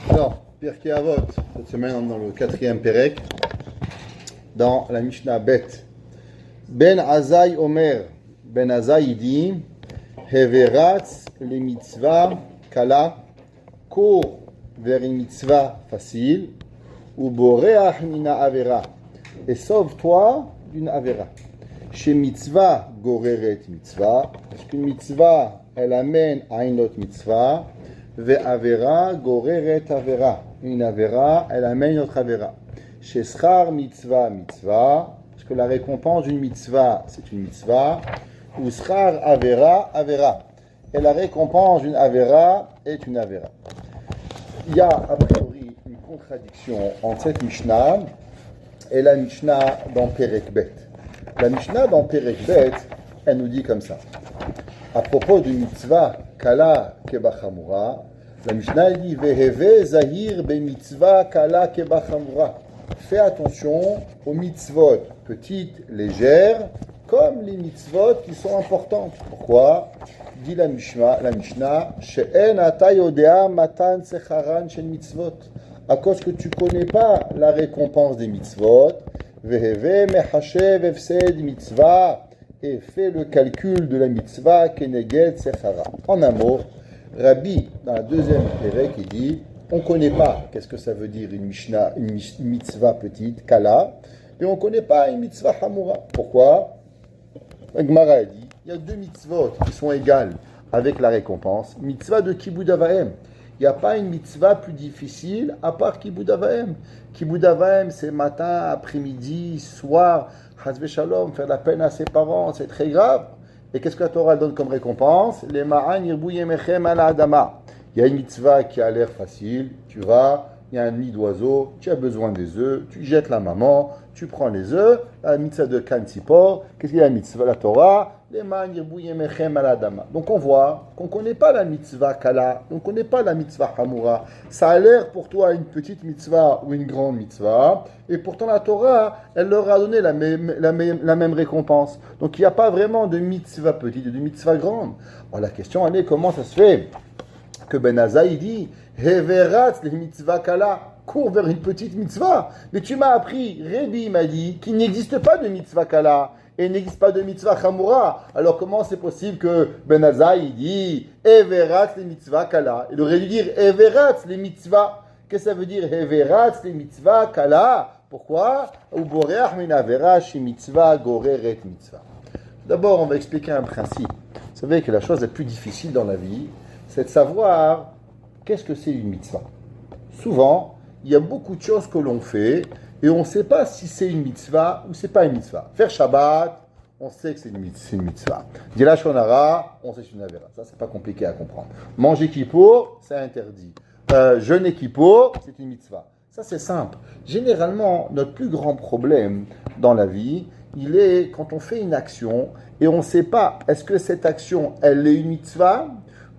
Alors, Pirkei Avot, cette semaine on est dans le quatrième Perek, dans la Mishnah Bet. Ben Azai Omer, Ben Azai dit, Heveratz les mitzvah kala, court vers une mitzvah facile, ou boreach mina avera, et sauve-toi d'une avera. Chez mitzvah goreret mitzvah, parce qu'une mitzvah, elle amène à une autre mitzvah, ve'avera goreret avera. Une avera, elle amène une autre avera. Chez schar mitzvah mitzvah, parce que la récompense d'une mitzvah, c'est une mitzvah, ou schar avera avera. Et la récompense d'une avera est une avera. Il y a a priori une contradiction entre cette Mishnah et la Mishnah dans Perek Bet. La Mishnah dans Perek Bet, elle nous dit comme ça. À propos du mitzvah kala kebachamura, la Mishnah dit Veheve zahir be mitzvah kala kebachamura. Fais attention aux mitzvot petites, légères, comme les mitzvot qui sont importantes. Pourquoi? Dit la Mishnah, she'en ata yodea matan secharan shel mitzvot. À cause que tu ne connais pas la récompense des mitzvot, Veheve mechashev efsed mitzvah, et fais le calcul de la mitzvah keneged sechara. En un mot, Rabbi, dans la deuxième Perek, il dit, on ne connaît pas qu'est-ce que ça veut dire une mitzvah petite, kala, et on ne connaît pas une mitzvah hamura. Pourquoi? La Gemara a dit, il y a deux mitzvot qui sont égales avec la récompense. Mitzvah de Kibud Avaim. Il n'y a pas une mitzvah plus difficile à part Kibud Avaim. Kibud Avaim, c'est matin, après-midi, soir, Hazve Shalom, faire la peine à ses parents, c'est très grave. Et qu'est-ce que la Torah donne comme récompense? Les ma'an yirbu yemechem ala adama. Il y a une mitzvah qui a l'air facile, tu vas, il y a un nid d'oiseaux, tu as besoin des œufs, tu jettes la maman, tu prends les œufs, la mitzvah de Kansipor, qu'est-ce qu'il y a la mitzvah, la Torah? Les ma'an yirbu yemechem ala adama. Donc on voit qu'on ne connaît pas la mitzvah kala, on ne connaît pas la mitzvah hamura. Ça a l'air pour toi une petite mitzvah ou une grande mitzvah, et pourtant la Torah, elle leur a donné la même récompense. Donc il n'y a pas vraiment de mitzvah petite et de mitzvah grande. Alors la question elle est, comment ça se fait que Ben Azai dit Heveratz les mitzvah kala, cours vers une petite mitzvah. Mais tu m'as appris, Rabbi m'a dit qu'il n'existe pas de mitzvah kala et il n'existe pas de mitzvah chamura. Alors comment c'est possible que Ben Azai dit Heveratz les mitzvah kala? Il aurait dû dire Heveratz les mitzvah. Qu'est-ce que ça veut dire Heveratz les mitzvah kala? Pourquoi? Uboreach min avera shi mitzvah goreret mitzvah. D'abord, on va expliquer un principe. Vous savez que la chose la plus difficile dans la vie, c'est de savoir qu'est-ce que c'est une mitzvah. Souvent, il y a beaucoup de choses que l'on fait et on ne sait pas si c'est une mitzvah ou c'est pas une mitzvah. Faire Shabbat, on sait que c'est une mitzvah. Dire la Shonara, on sait que c'est une avera. Ça, c'est pas compliqué à comprendre. Manger Kippour, c'est interdit. Jeûner Kippour, c'est une mitzvah. Ça, c'est simple. Généralement, notre plus grand problème dans la vie, il est quand on fait une action et on ne sait pas, est-ce que cette action, elle est une mitzvah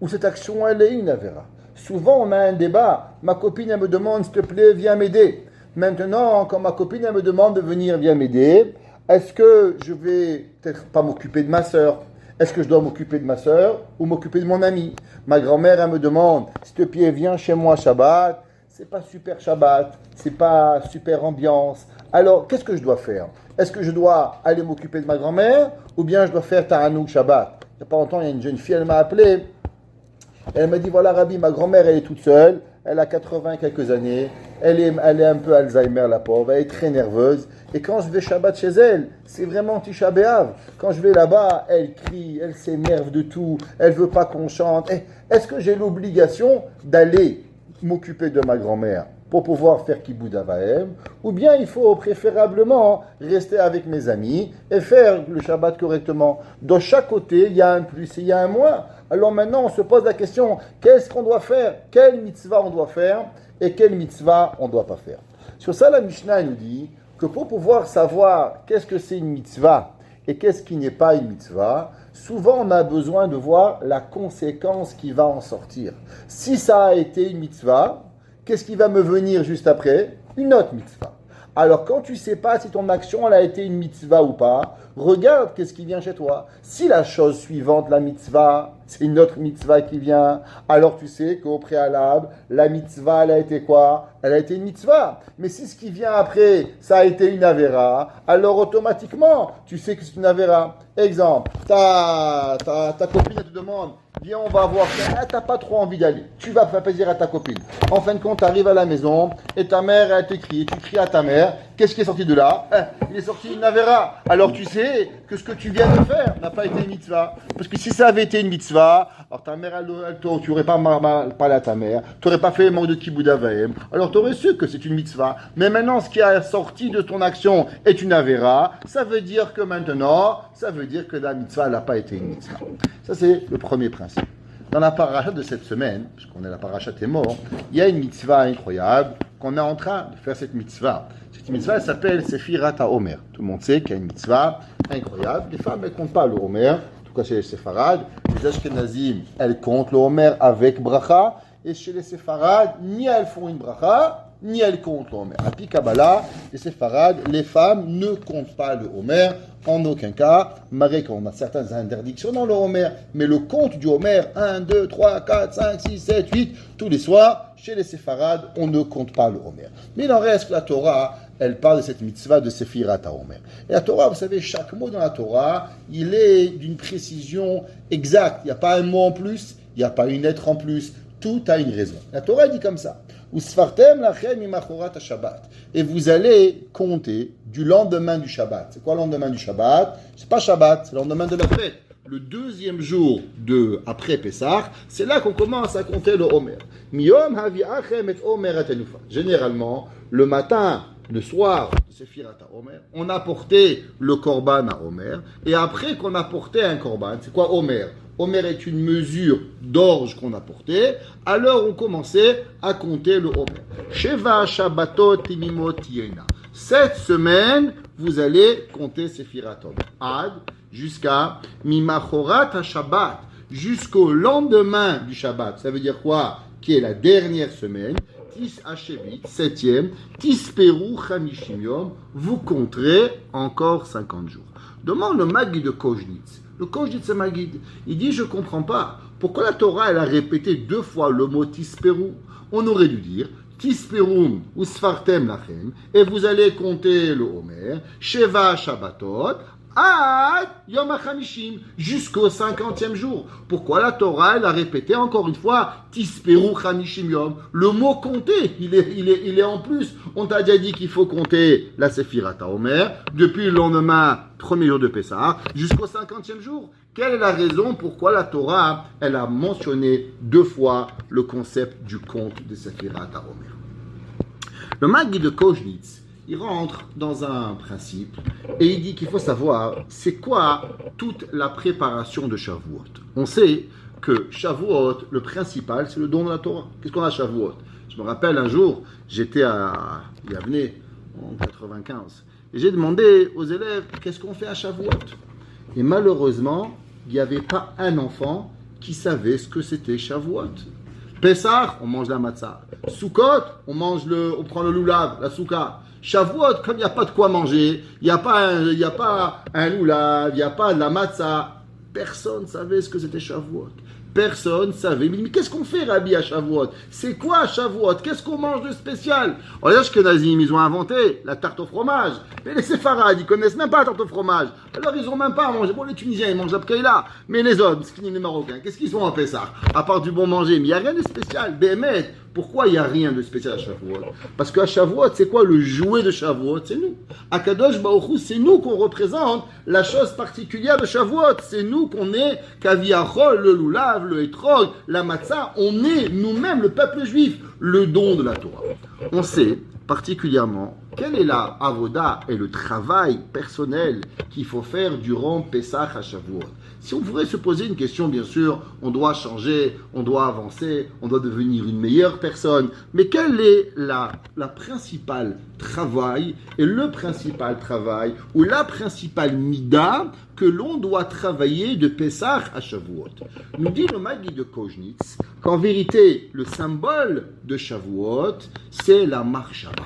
ou cette action, elle est une avera. Souvent, on a un débat. Ma copine, elle me demande, s'il te plaît, viens m'aider. Maintenant, quand ma copine, elle me demande de venir, viens m'aider, est-ce que je vais peut-être pas m'occuper de ma sœur? Est-ce que je dois m'occuper de ma sœur ou m'occuper de mon ami? Ma grand-mère, elle me demande, s'il te plaît, viens chez moi Shabbat. C'est pas super Shabbat, c'est pas super ambiance. Alors, qu'est-ce que je dois faire? Est-ce que je dois aller m'occuper de ma grand-mère ou bien je dois faire Ta'anouk Shabbat? Il n'y a pas longtemps, il y a une jeune fille, elle m'a appelé. Elle m'a dit, voilà Rabbi, ma grand-mère, elle est toute seule, elle a 80 quelques années, elle est un peu Alzheimer, la pauvre, elle est très nerveuse, et quand je vais Shabbat chez elle, c'est vraiment Tisha B'Av. Quand je vais là-bas, elle crie, elle s'énerve de tout, elle veut pas qu'on chante. Est-ce que j'ai l'obligation d'aller m'occuper de ma grand-mère pour pouvoir faire Kibud Avaim, ou bien il faut préférablement rester avec mes amis et faire le Shabbat correctement? De chaque côté, il y a un plus et il y a un moins. Alors maintenant, on se pose la question, qu'est-ce qu'on doit faire? Quelle mitzvah on doit faire et quelle mitzvah on ne doit pas faire? Sur ça, la Mishnah nous dit que pour pouvoir savoir qu'est-ce que c'est une mitzvah et qu'est-ce qui n'est pas une mitzvah, souvent on a besoin de voir la conséquence qui va en sortir. Si ça a été une mitzvah, qu'est-ce qui va me venir juste après? Une autre mitzvah. Alors quand tu ne sais pas si ton action elle a été une mitzvah ou pas, regarde qu'est-ce qui vient chez toi. Si la chose suivante, la mitzvah, c'est une autre mitzvah qui vient, alors tu sais qu'au préalable, la mitzvah, elle a été quoi? Elle a été une mitzvah. Mais si ce qui vient après, ça a été une avéra, alors automatiquement, tu sais que c'est une avéra. Exemple, ta copine elle te demande, viens, on va voir ça. Ah, t'as pas trop envie d'aller. Tu vas faire plaisir à ta copine. En fin de compte, tu arrives à la maison et ta mère, elle te crie. Tu cries à ta mère. Qu'est-ce qui est sorti de là? Il est sorti une avéra. Alors tu sais que ce que tu viens de faire n'a pas été une mitzvah. Parce que si ça avait été une mitzvah, alors ta mère, tu n'aurais pas parlé à ta mère. Tu n'aurais pas fait le manque de kibbout d'avaim. Alors tu aurais su que c'est une mitzvah. Mais maintenant, ce qui a sorti de ton action est une avéra. Ça veut dire que maintenant, ça veut dire que la mitzvah n'a pas été une mitzvah. Ça, c'est le premier principe. Dans la paracha de cette semaine, puisqu'on est la paracha Témor, il y a une mitzvah incroyable qu'on est en train de faire cette mitzvah. Cette mitzvah, elle s'appelle Sefirat HaOmer. Tout le monde sait qu'il y a une mitzvah incroyable. Les femmes, elles ne comptent pas le Homer. En tout cas, chez les Séfarades. Les Ashkenazim, elles comptent le Homer avec bracha. Et chez les Séfarades, ni elles font une bracha, ni elles comptent le Homer. À Pi Kabbalah, les Séfarades, les femmes ne comptent pas le Homer. En aucun cas, malgré qu'on a certaines interdictions dans le Homer, mais le compte du Homer, 1, 2, 3, 4, 5, 6, 7, 8, tous les soirs, chez les Séfarades, on ne compte pas le Homer. Mais il en reste que la Torah, elle parle de cette mitzvah de Sefirat HaOmer. Et la Torah, vous savez, chaque mot dans la Torah, il est d'une précision exacte. Il n'y a pas un mot en plus, il n'y a pas une lettre en plus. Tout a une raison. La Torah dit comme ça. Usfartem lachem imachorat Shabbat. Et vous allez compter du lendemain du Shabbat. C'est quoi le lendemain du Shabbat? C'est pas Shabbat, c'est le lendemain de la fête. Le deuxième jour après Pessah, c'est là qu'on commence à compter le Homer. Miyom haviachem et Homer atenufa. Généralement, le matin, le soir de Sefirat HaOmer, on a porté le korban à Homer. Et après qu'on a porté un korban, c'est quoi Homer? Homer est une mesure d'orge qu'on a portée. Alors on commençait à compter le Homer. Sheva Shabbatot Timimot Yena. Cette semaine, vous allez compter Sefirat HaOmer. Ad jusqu'à Mimachorat HaShabbat. Jusqu'au lendemain du Shabbat. Ça veut dire quoi? Qui est la dernière semaine. Tis Hashevit, septième. Tis Peru Chamishim Yom. Vous compterez encore 50 jours. Demande le Maguid de Koznitz. Le Koznitz c'est Maguid. Il dit, je ne comprends pas. Pourquoi la Torah, elle a répété 2 fois le mot Tisperu? On aurait dû dire Tisperum ou Sfartem Lachem, et vous allez compter le Homer, Sheva Shabbatot, Ad Yom HaChamishim, jusqu'au 50e jour. Pourquoi la Torah, elle a répété encore une fois Tisperu Chamishim Yom? Le mot compter, il est en plus. On t'a déjà dit qu'il faut compter la Sefirat HaOmer depuis le lendemain, premier jour de Pessah, jusqu'au 50e jour. Quelle est la raison pourquoi la Torah, elle a mentionné 2 fois le concept du compte de Sefirat HaOmer? Le Maguid de Koznitz, il rentre dans un principe et il dit qu'il faut savoir c'est quoi toute la préparation de Shavuot. On sait que Shavuot, le principal, c'est le don de la Torah. Qu'est-ce qu'on a à Shavuot? Je me rappelle un jour, j'étais à Yavne en 95 et j'ai demandé aux élèves qu'est-ce qu'on fait à Shavuot. Et malheureusement, il n'y avait pas un enfant qui savait ce que c'était Shavuot. Pessah, on mange la matzah. Sukkot, on prend le loulav, la souka. Shavuot, comme il n'y a pas de quoi manger, il n'y a pas un loulav, il n'y a pas de la matzah, personne ne savait ce que c'était Shavuot. Personne ne savait. Mais qu'est-ce qu'on fait, Rabbi, à Shavuot? C'est quoi Shavuot? Qu'est-ce qu'on mange de spécial? On va dire que les Ashkenazim, ils ont inventé la tarte au fromage. Mais les Séfarades, ils connaissent même pas la tarte au fromage. Alors, ils n'ont même pas à manger. Bon, les Tunisiens, ils mangent la pkaïla. Mais les autres, les Marocains, qu'est-ce qu'ils ont fait ça? À part du bon manger. Mais il n'y a rien de spécial. Bémet. Pourquoi il n'y a rien de spécial à Shavuot? Parce qu'à Shavuot, c'est quoi le jouet de Shavuot? C'est nous. À Kadosh Baruch Hu, c'est nous qu'on représente la chose particulière de Shavuot. C'est nous qu'on est Kaviachol, le loulav, le etrog, la matzah. On est nous-mêmes, le peuple juif, le don de la Torah. On sait particulièrement quelle est la avoda et le travail personnel qu'il faut faire durant Pesach à Shavuot. Si on pourrait se poser une question, bien sûr, on doit changer, on doit avancer, on doit devenir une meilleure personne. Mais quel est la principale travail et le principal travail ou la principale mida que l'on doit travailler de Pesach à Shavuot? Nous dit le Maguid de Koznitz qu'en vérité, le symbole de Shavuot, c'est la marshava.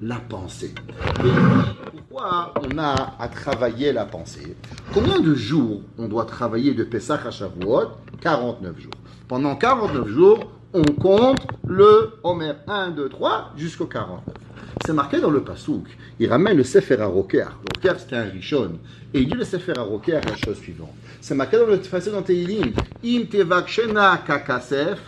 la pensée. Et il dit, pourquoi on a à travailler la pensée? Combien de jours on doit travailler de Pesach à Shavuot? 49 jours. Pendant 49 jours, on compte le Omer 1, 2, 3 jusqu'au 49. C'est marqué dans le Passouk. Il ramène le Sefer HaRoker. Le Roker, c'était un Rishon. Et il dit le Sefer HaRoker la chose suivante. C'est marqué dans le Tfasé dans Teilim. Im tevakshena kakasef,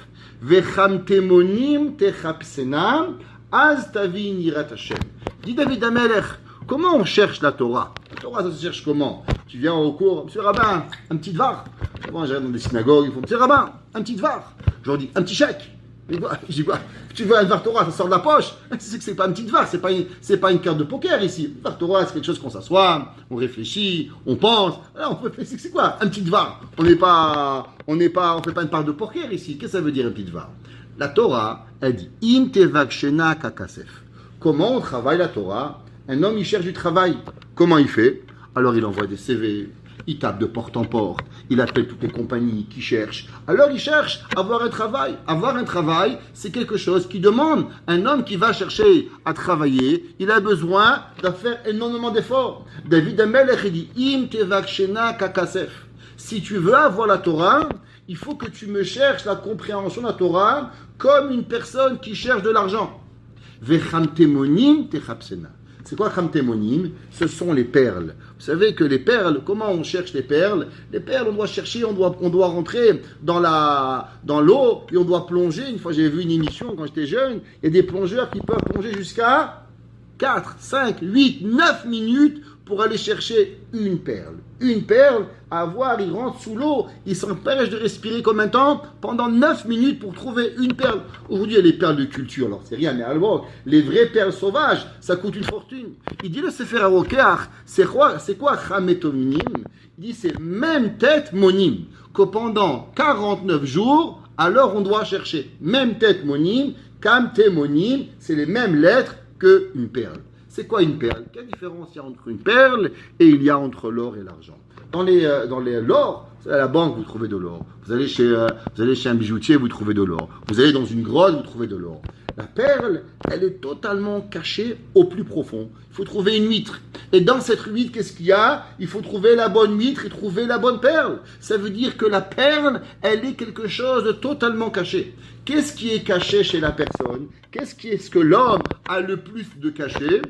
vechamtemonim techapsena, az tavin yirat Hashem. Dit David Amelech, comment on cherche la Torah? La Torah, ça se cherche comment? Tu viens au cours, monsieur Rabbin, un petit dvar. Souvent, j'arrive dans des synagogues, ils font, monsieur Rabbin, un petit dvar. Je leur dis, un petit chèque. Je dis quoi? Tu veux un dvar Torah, ça sort de la poche. C'est pas un petit dvar, c'est pas une carte de poker ici. Dvar Torah, c'est quelque chose qu'on s'assoit, on réfléchit, on pense. Alors, c'est quoi un petit dvar? On fait pas une part de poker ici. Qu'est-ce que ça veut dire un petit dvar? La Torah, elle dit, im tevakshena kakasef. Comment on travaille la Torah? Un homme, il cherche du travail. Comment il fait? Alors, il envoie des CV, il tape de porte en porte, il appelle toutes les compagnies qui cherchent. Alors, il cherche à avoir un travail. Avoir un travail, c'est quelque chose qui demande. Un homme qui va chercher à travailler, il a besoin de faire énormément d'efforts. David Amelech, il dit, im tevakshena kakasef. Si tu veux avoir la Torah, il faut que tu me cherches la compréhension de la Torah comme une personne qui cherche de l'argent. Vechamtemonim techapsena. C'est quoi Khamtemonim? Ce sont les perles. Vous savez que les perles, comment on cherche les perles? Les perles, on doit chercher, on doit rentrer dans l'eau et on doit plonger. Une fois, j'ai vu une émission quand j'étais jeune, il y a des plongeurs qui peuvent plonger jusqu'à 4, 5, 8, 9 minutes pour aller chercher une perle. Une perle, à voir, il rentre sous l'eau, il s'empêche de respirer combien de temps? Pendant 9 minutes pour trouver une perle. Aujourd'hui, il y a les perles de culture, alors c'est rien, mais alors, les vraies perles sauvages, ça coûte une fortune. Il dit le Sefer HaRoker, c'est quoi Chametominim? Il dit c'est même tête monim, que pendant 49 jours, alors on doit chercher. Même tête monim, kam monim, c'est les mêmes lettres qu'une perle. C'est quoi une perle? Quelle différence il y a entre une perle et il y a entre l'or et l'argent? Dans l'or, à la banque, vous trouvez de l'or. Vous allez chez un bijoutier, vous trouvez de l'or. Vous allez dans une grotte, vous trouvez de l'or. La perle, elle est totalement cachée au plus profond. Il faut trouver une huître. Et dans cette huître, qu'est-ce qu'il y a? Il faut trouver la bonne huître et trouver la bonne perle. Ça veut dire que la perle, elle est quelque chose de totalement caché. Qu'est-ce qui est caché chez la personne? Qu'est-ce que l'homme a le plus de caché?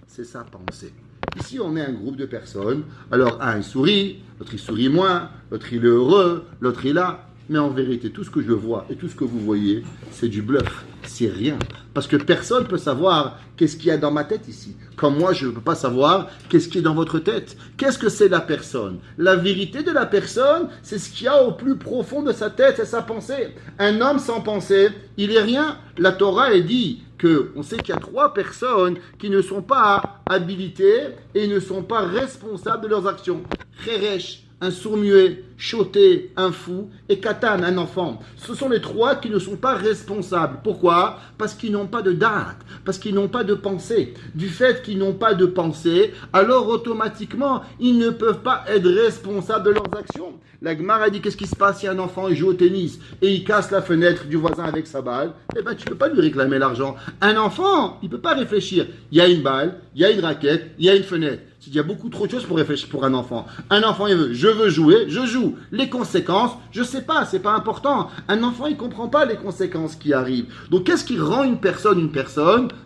C'est sa pensée. Ici, on est un groupe de personnes. Alors, un il sourit, l'autre il sourit moins, l'autre il est heureux, l'autre il est là. Mais en vérité, tout ce que je vois et tout ce que vous voyez, c'est du bluff. C'est rien. Parce que personne ne peut savoir qu'est-ce qu'il y a dans ma tête ici. Comme moi, je ne peux pas savoir qu'est-ce qui est dans votre tête. Qu'est-ce que c'est la personne? La vérité de la personne, c'est ce qu'il y a au plus profond de sa tête, c'est sa pensée. Un homme sans pensée, il est rien. La Torah, elle dit qu'on sait qu'il y a 3 personnes qui ne sont pas habilitées et ne sont pas responsables de leurs actions. Cheresh, un sourd-muet, Choté, un fou, et Katan, un enfant. Ce sont les 3 qui ne sont pas responsables. Pourquoi? Parce qu'ils n'ont pas de date, parce qu'ils n'ont pas de pensée. Du fait qu'ils n'ont pas de pensée, alors automatiquement, ils ne peuvent pas être responsables de leurs actions. La Gemara dit, qu'est-ce qui se passe si un enfant il joue au tennis et il casse la fenêtre du voisin avec sa balle? Eh bien, tu ne peux pas lui réclamer l'argent. Un enfant, il ne peut pas réfléchir. Il y a une balle, il y a une raquette, il y a une fenêtre. Il y a beaucoup trop de choses pour réfléchir pour un enfant. Un enfant, il veut, je veux jouer, je joue. Les conséquences, je ne sais pas, c'est pas important. Un enfant, il ne comprend pas les conséquences qui arrivent. Donc, qu'est-ce qui rend une personne?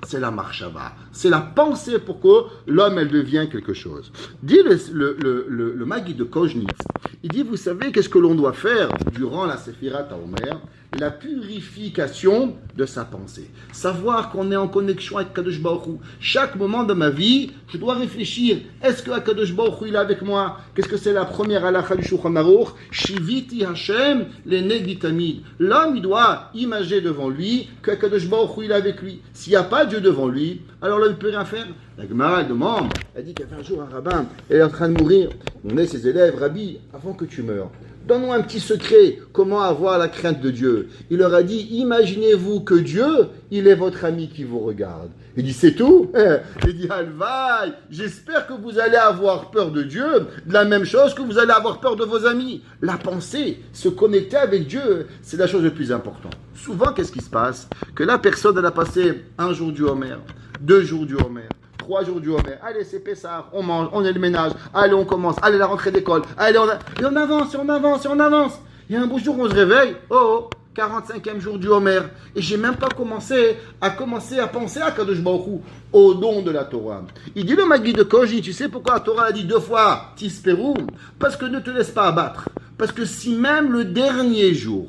C'est la marchava. C'est la pensée pour que l'homme, elle devient quelque chose. Dit le Magui de Koznitz, il dit, vous savez, qu'est-ce que l'on doit faire durant la Séphirat HaOmer? La purification de sa pensée. Savoir qu'on est en connexion avec Kadosh Baruch Hu. Chaque moment de ma vie, je dois réfléchir. Est-ce que Kadosh Baruch Hu il est avec moi? Qu'est-ce que c'est la première halakha du Shulchan Aruch? Shiviti Hashem l'enegdi tamid. L'homme, il doit imaginer devant lui que Kadosh Baruch Hu il est avec lui. S'il n'y a pas Dieu devant lui, alors là, il ne peut rien faire. La Gemara, elle demande, elle dit qu'il y avait un jour un rabbin, elle est en train de mourir. On est ses élèves, Rabbi, avant que tu meurs, donne-nous un petit secret, comment avoir la crainte de Dieu. Il leur a dit, imaginez-vous que Dieu, il est votre ami qui vous regarde. Il dit, c'est tout? Il dit, Alvaï, j'espère que vous allez avoir peur de Dieu, de la même chose que vous allez avoir peur de vos amis. La pensée, se connecter avec Dieu, c'est la chose la plus importante. Souvent, qu'est-ce qui se passe? Que la personne, elle a passé un jour du Homer, 2 jours du Homer, 3 jours du Homer. Allez, c'est Pessah, on mange, on est le ménage. Allez, on commence. Allez, la rentrée d'école. Allez, et on avance, et on avance, et on avance. Il y a un beau jour, on se réveille. Oh, 45e jour du Homer. Et j'ai même pas commencé à penser à Kadosh Baruch Hu, au don de la Torah. Il dit le Magui de Koji, tu sais pourquoi la Torah a dit 2 fois Tisperu? Parce que ne te laisse pas abattre. Parce que si même le dernier jour,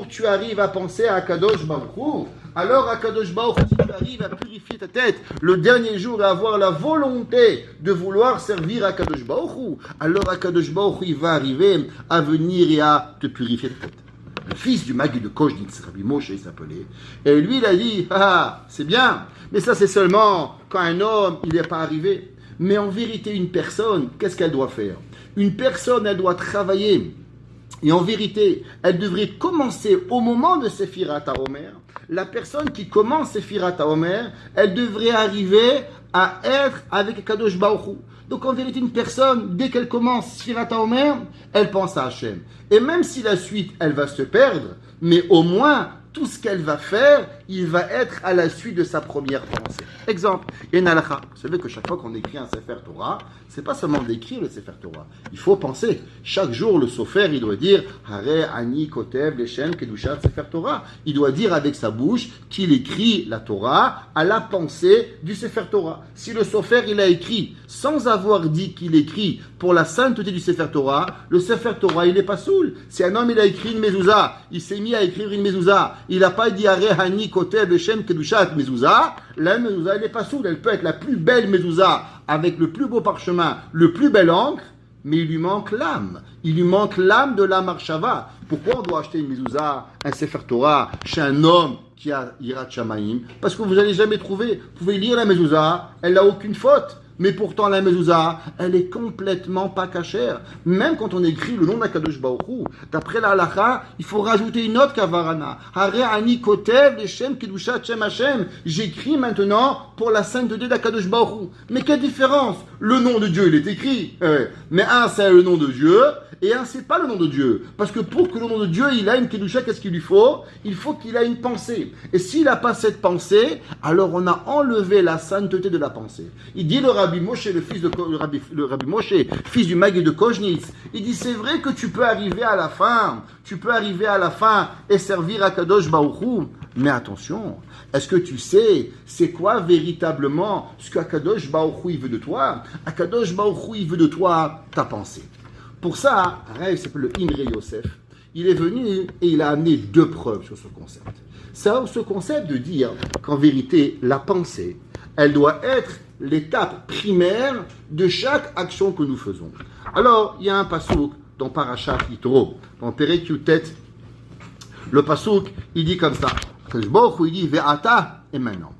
tu arrives à penser à Kadosh Baruch Hu, alors à Kadosh Baruch Hu, si tu arrives à purifier ta tête le dernier jour et à avoir la volonté de vouloir servir à Kadosh Baruch Hu, alors à Kadosh Baruch Hu, il va arriver à venir et à te purifier ta tête. Le fils du Magui de Kojditz, Rabbi Moshe, il s'appelait. Et lui, il a dit, c'est bien, mais ça c'est seulement quand un homme, il n'est pas arrivé. Mais en vérité, une personne, qu'est-ce qu'elle doit faire? Une personne, elle doit travailler. Et en vérité, elle devrait commencer au moment de Sephirat HaOmer. La personne qui commence Sephirat HaOmer, elle devrait arriver à être avec Kadosh Baruch Hu. Donc en vérité, une personne, dès qu'elle commence Sephirat HaOmer, elle pense à Hachem. Et même si la suite, elle va se perdre, mais au moins, tout ce qu'elle va faire, il va être à la suite de sa première pensée. Exemple, il y a une halakha. Vous savez que chaque fois qu'on écrit un Sefer Torah, c'est pas seulement d'écrire le Sefer Torah. Il faut penser. Chaque jour, le sofer, il doit dire Hare ani kotev leshem kedushat Sefer Torah. Il doit dire avec sa bouche qu'il écrit la Torah à la pensée du Sefer Torah. Si le sofer, il a écrit sans avoir dit qu'il écrit pour la sainteté du Sefer Torah, le Sefer Torah, il n'est pas soul. Si un homme, il a écrit une mezouza, il s'est mis à écrire une mezouza, il n'a pas dit Hare ani kotev leshem kedushat mezouza, la mezouza, elle n'est pas soul. Elle peut être la plus belle mezouza avec le plus beau parchemin, le plus bel encre, mais il lui manque l'âme. Il lui manque l'âme de la marshava. Pourquoi on doit acheter une mezouza, un Sefer Torah, chez un homme qui a Yirat Shamayim? Parce que vous n'allez jamais trouver. Vous pouvez lire la mezouza, elle n'a aucune faute. Mais pourtant, la mezouza, elle est complètement pas cachère. Même quand on écrit le nom d'Akadosh Baruch Hu, d'après la halakha, il faut rajouter une autre kavarana. Hare ani kotev leshem kedushat shem Hashem. J'écris maintenant pour la sainteté d'Akadosh Baruch Hu. Mais quelle différence? Le nom de Dieu, il est écrit. Mais un, c'est le nom de Dieu, et un, c'est pas le nom de Dieu. Parce que pour que le nom de Dieu, il a une kedusha, qu'est-ce qu'il lui faut? Il faut qu'il ait une pensée. Et s'il n'a pas cette pensée, alors on a enlevé la sainteté de la pensée. Il dit le Rabbi Moshe, le Rabbi Moshe, fils du Magui de Kojditz, il dit c'est vrai que tu peux arriver à la fin et servir à Kadosh Baruch Hu, mais attention, est-ce que tu sais c'est quoi véritablement ce qu'Akadosh Baruch Hu il veut de toi? Akadosh Baruch Hu il veut de toi ta pensée. Pour ça, un rêve s'appelle le Imre Yosef. Il est venu et il a amené 2 preuves sur ce concept. Ça, ce concept de dire qu'en vérité, la pensée, elle doit être l'étape primaire de chaque action que nous faisons. Alors, il y a un pasouk dans Parashat Yitro, dans Perek Yutet. Le pasouk, il dit comme ça. Il dit Ve'ata, et maintenant.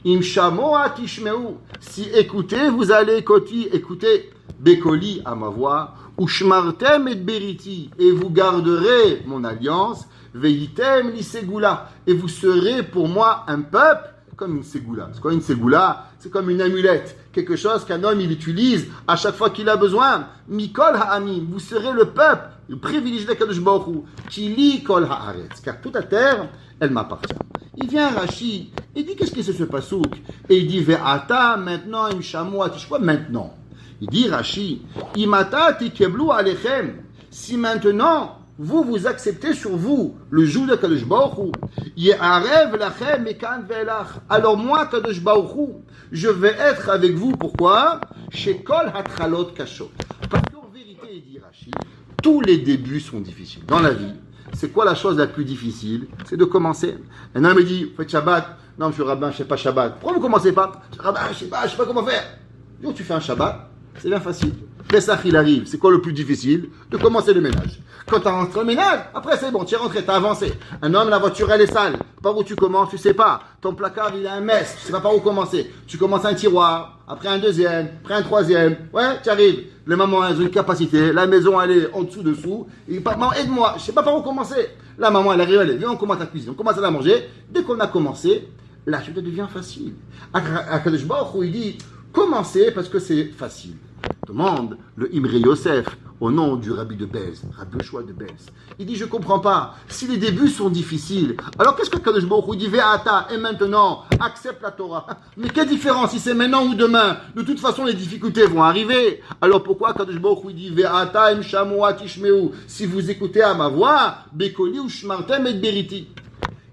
Im shamoa tishmeu. Si écoutez, vous allez écouter Bekoli à ma voix. Ushmartem et beriti, et vous garderez mon alliance, veitem li segula, et vous serez pour moi un peuple comme une ségoula. C'est quoi une ségoula? C'est comme une amulette, quelque chose qu'un homme il utilise à chaque fois qu'il a besoin. Mikol ha'amim, vous serez le peuple, le privilégié d'Akadosh Baruch Hu, qui lit kol ha'aretz, car toute la terre, elle m'appartient. Il vient Rashi, il dit qu'est-ce que c'est ce pasouk? Et il dit ve'ata, maintenant, im shamoa, quoi maintenant? Il dit Rashi, imata tikeblu alechem. Si maintenant vous acceptez sur vous le joug de Kadosh Baruch Hu, ye'arev lachem mekan ve'elach. Alors moi Kadosh Baruch Hu, je vais être avec vous. Pourquoi? Chez kol hatralot kashot. Parce qu'en vérité, il dit Rashi, tous les débuts sont difficiles dans la vie. C'est quoi la chose la plus difficile? C'est de commencer. Un homme me dit, faites Shabbat. Non, monsieur le rabbin, je ne sais pas Shabbat. Pourquoi vous ne commencez pas? Rabbin, je ne sais pas comment faire. Donc tu fais un Shabbat. C'est bien facile. Pessah, il arrive. C'est quoi le plus difficile? De commencer le ménage. Quand tu as rentré le ménage, après c'est bon, tu es rentré, tu as avancé. Un homme, la voiture, elle est sale. Par où tu commences, tu sais pas. Ton placard, il a un mess. Tu sais pas par où commencer. Tu commences un tiroir, après un deuxième, après un troisième. Ouais, tu arrives. Les mamans, elles ont une capacité. La maison, elle est en dessous. Et maman, aide-moi. Je sais pas par où commencer. La maman, elle arrive, elle est. Viens, on commence la cuisine. On commence à la manger. Dès qu'on a commencé, la chose devient facile. Akadosh Baruch Hu, il dit, commencez parce que c'est facile. Demande le Imre Yosef au nom du Rabbi de Bez, Rabbi Yoshua de Bez. Il dit, je comprends pas, si les débuts sont difficiles, alors qu'est-ce que Kadosh Baruch Hu dit, Ve'ata, et maintenant, accepte la Torah. Mais quelle différence si c'est maintenant ou demain? De toute façon, les difficultés vont arriver. Alors pourquoi Kadosh Baruch Hu dit, Ve'ata, im shamoa tishmeu, si vous écoutez à ma voix, Bekoli ou shmartem et beriti.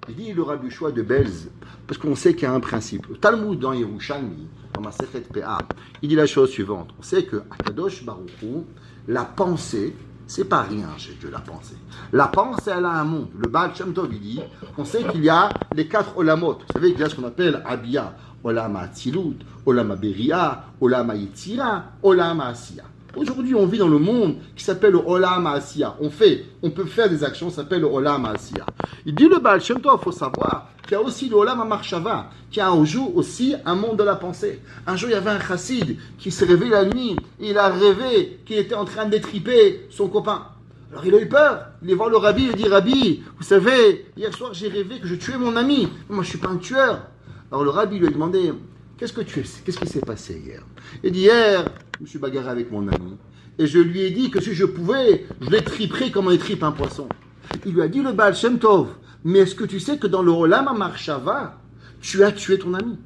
Il dit le Rabbi Yoshua de Bez, parce qu'on sait qu'il y a un principe. Le Talmud dans Yerushalmi, dans ma Masechet Peah, il dit la chose suivante. On sait que Kadosh Baruch Hu, la pensée, c'est pas rien chez Dieu, la pensée. La pensée, elle a un monde. Le Baal Shem Tov, il dit, on sait qu'il y a les 4 olamot. Vous savez qu'il y a ce qu'on appelle Abia, Olam HaTzilut, Olam HaBeria, Olam HaYetzira, Olam HaAsiya. Aujourd'hui, on vit dans le monde qui s'appelle le Olam HaAsiya. On peut faire des actions, ça s'appelle le Olam HaAsiya. Il dit le Baal Shem Tov, il faut savoir qu'il y a aussi le Olam HaMachshava, qui a un jour aussi un monde de la pensée. Un jour, il y avait un chassid qui s'est réveillé la nuit, et il a rêvé qu'il était en train d'étriper son copain. Alors il a eu peur, il est voir le rabbi, il dit, Rabbi, vous savez, hier soir j'ai rêvé que je tuais mon ami. Moi, je ne suis pas un tueur. Alors le rabbi lui a demandé, qu'est-ce qui s'est passé hier? Il dit, hier, je me suis bagarré avec mon ami, et je lui ai dit que si je pouvais, je l'étriperais comme on étripe un poisson. Il lui a dit, le Baal Shem Tov, mais est-ce que tu sais que dans le Olam HaMachshava, tu as tué ton ami?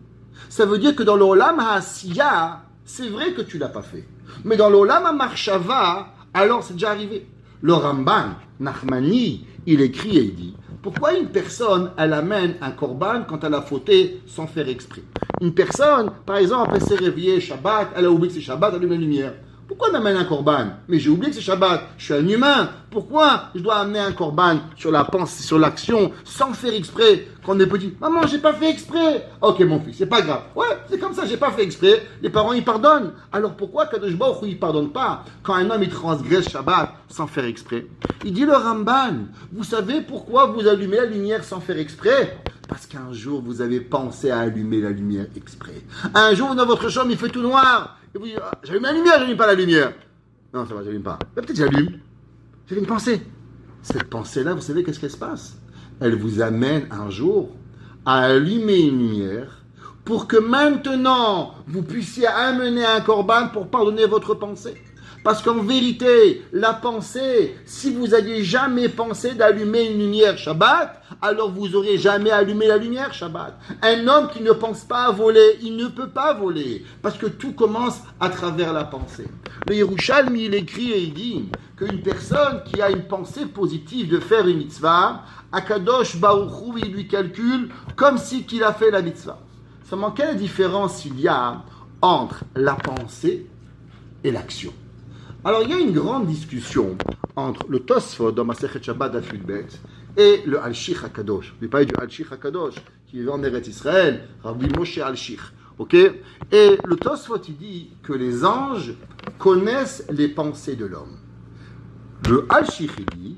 Ça veut dire que dans le Olam HaAsiya, c'est vrai que tu ne l'as pas fait. Mais dans le Olam HaMachshava, alors c'est déjà arrivé. Le Ramban, Nachmani, il écrit et il dit, pourquoi une personne, elle amène un korban quand elle a fauté sans faire exprès? Une personne, par exemple, elle s'est réveillée Shabbat, elle a oublié que c'est Shabbat, elle allume la lumière. Pourquoi on amène un korban? Mais j'ai oublié que c'est Shabbat, je suis un humain. Pourquoi je dois amener un korban sur la pensée, sur l'action, sans faire exprès? Quand on est petit, maman, j'ai pas fait exprès. Ok, mon fils, c'est pas grave. Ouais, c'est comme ça, j'ai pas fait exprès. Les parents, ils pardonnent. Alors pourquoi Kadosh Baruch Hu, il pardonne pas quand un homme, il transgresse Shabbat sans faire exprès? Il dit le Ramban, vous savez pourquoi vous allumez la lumière sans faire exprès? Parce qu'un jour, vous avez pensé à allumer la lumière exprès. Un jour, dans votre chambre, il fait tout noir. Et vous dites, ah, j'allume la lumière, j'allume pas la lumière. Non, ça va, j'allume pas. Mais peut-être j'allume. J'avais une pensée. Cette pensée-là, vous savez qu'est-ce qu'elle se passe? Elle vous amène un jour à allumer une lumière pour que maintenant, vous puissiez amener un korban pour pardonner votre pensée. Parce qu'en vérité, la pensée, si vous n'aviez jamais pensé d'allumer une lumière Shabbat, alors vous n'aurez jamais allumé la lumière Shabbat. Un homme qui ne pense pas à voler, il ne peut pas voler. Parce que tout commence à travers la pensée. Le Yerushalmi, il écrit et il dit qu'une personne qui a une pensée positive de faire une mitzvah, Akadosh Baruch Hu, il lui calcule comme si qu'il a fait la mitzvah. Seulement, quelle différence il y a entre la pensée et l'action? Alors, il y a une grande discussion entre le Tosfot dans Masechet Shabbat Daf Yudbet et le Al-Shich HaKadosh. Je vais parler du Al-Shich HaKadosh qui vivait en Eretz Israël, Rabbi Moshe Al-Shich. Ok? Et le Tosfot, il dit que les anges connaissent les pensées de l'homme. Le Al-Shich, il dit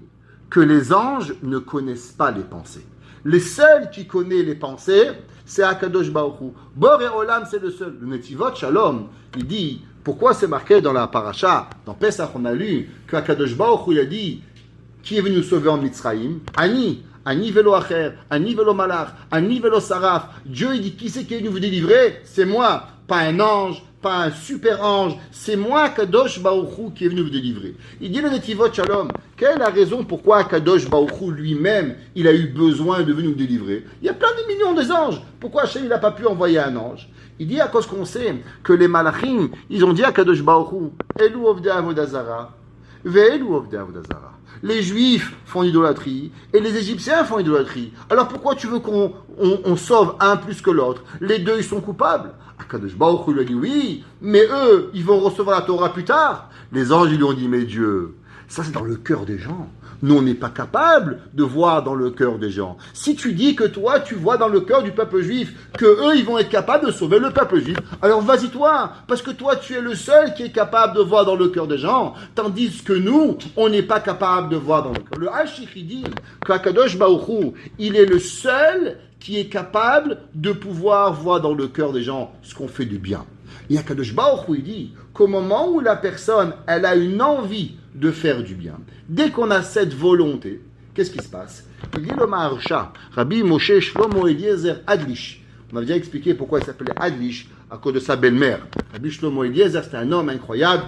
que les anges ne connaissent pas les pensées. Les seuls qui connaissent les pensées, c'est Akadosh Baruch Hu. Boré Olam, c'est le seul. Le Netivot Shalom, il dit, pourquoi c'est marqué dans la paracha, dans Pesach, on a lu que Akadosh Baruch Hu, il a dit, qui est venu nous sauver en Mitzrayim? Ani velo acher, ani velo malach, ani velo saraf. Dieu, il dit, qui c'est qui est venu vous délivrer? C'est moi, pas un ange, pas un super ange, c'est moi, Kadosh Baruch Hu, qui est venu vous délivrer. Il dit le Netivot Shalom, quelle est la raison pourquoi Kadosh Baruch Hu lui-même, il a eu besoin de venir nous délivrer? Il y a plein de millions d'anges. Pourquoi Hachem, il n'a pas pu envoyer un ange? Il dit à cause qu'on sait que les malachim, ils ont dit à Kadosh Baruch Hu, Elu ovdei avodah zara, ve'elu ovdei avodah zara. Les Juifs font l'idolâtrie et les Égyptiens font l'idolâtrie. Alors pourquoi tu veux qu'on sauve un plus que l'autre? Les deux, ils sont coupables. Akadosh Baruch Hu lui a dit oui, mais eux, ils vont recevoir la Torah plus tard. Les anges, ils lui ont dit, mais Dieu, ça c'est dans le cœur des gens. Nous, on n'est pas capable de voir dans le cœur des gens. Si tu dis que toi, tu vois dans le cœur du peuple juif, que eux, ils vont être capables de sauver le peuple juif, alors vas-y toi, parce que toi, tu es le seul qui est capable de voir dans le cœur des gens, tandis que nous, on n'est pas capable de voir dans le cœur. Le Hashich dit qu'Akadosh Baruch Hu, il est le seul qui est capable de pouvoir voir dans le cœur des gens ce qu'on fait du bien. Et Akadosh Baruch Hu, il dit qu'au moment où la personne, elle a une envie de faire du bien, dès qu'on a cette volonté, qu'est-ce qui se passe? Il dit le Maharsha, Rabbi Moshe Shlomo Eliezer Adlish, On a déjà expliqué pourquoi il s'appelait Adlish, à cause de sa belle-mère. Rabbi Shlomo Eliezer, c'était un homme incroyable,